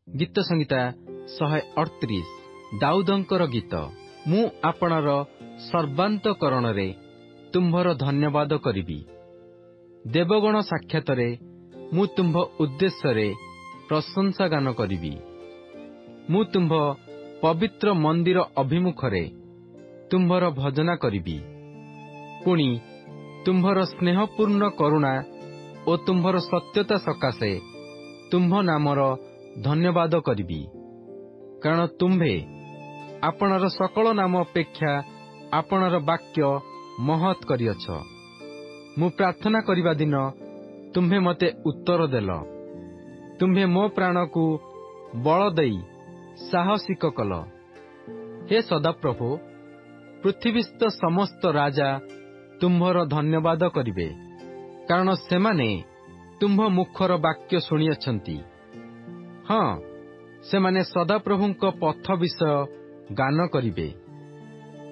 गीत संहिता 138 दाऊदंकर गीत। मु आपणर सर्वांतकरण रे तुम्भर धन्यवाद करिबी। देवगण साक्षातरे मु तुम्भ उद्देश्य रे प्रशंसा गान करिबी। मु तुम्भ पवित्र मंदिर अभिमुखरे तुम्भर भजना करिबी। पुणी तुम्भर स्नेहपूर्ण करुणा ओ तुम्भर सत्यता सकाशे तुम्भ नामर धन्यवाद करिबी। कारण तुम्भे आपणर सकल नाम अपेक्षा आपणर वाक्य महत् करिअछ। मु प्रार्थना करिबा दिन तुम्भे मते उत्तर देल। तुम्भे मो प्राण को बल देई साहसिक कल। हे सदाप्रभु, पृथ्वीस्थ समस्त राजा तुम्भर धन्यवाद करिबे। कारण सेमाने तुम्भ मुखर वाक्य शुणिअछंती। हाँ, सेमाने सदाप्रभुंक पथ विषय गान करिबे।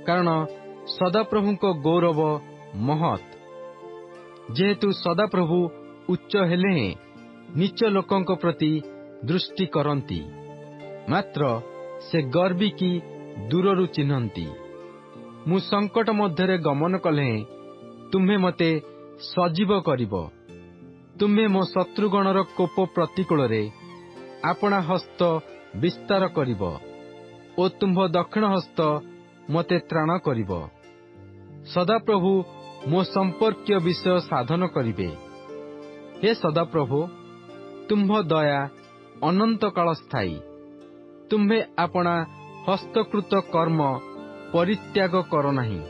कारण सदाप्रभुंक गौरव महत्। जेहेतु सदाप्रभु उच्च हेले नीच लोकंक प्रति दृष्टि करंती, मात्र से गर्वी की दूररु चिन्हंती। मु संकट मध्यरे गमन कले तुम्हे मते सजीव करिब। तुम्हे मो शत्रुगणर कोप प्रतिकूल रे आपणा हस्त विस्तार करिब ओ तुम्भ दक्षिण हस्त मते त्राण करिब। सदाप्रभु मो संपर्कीय विषय साधन करिबे। हे सदाप्रभु, तुम्भ दया अनंत काल स्थायी। तुम्हे आपणा हस्तकृत कर्म परित्याग कर नाही।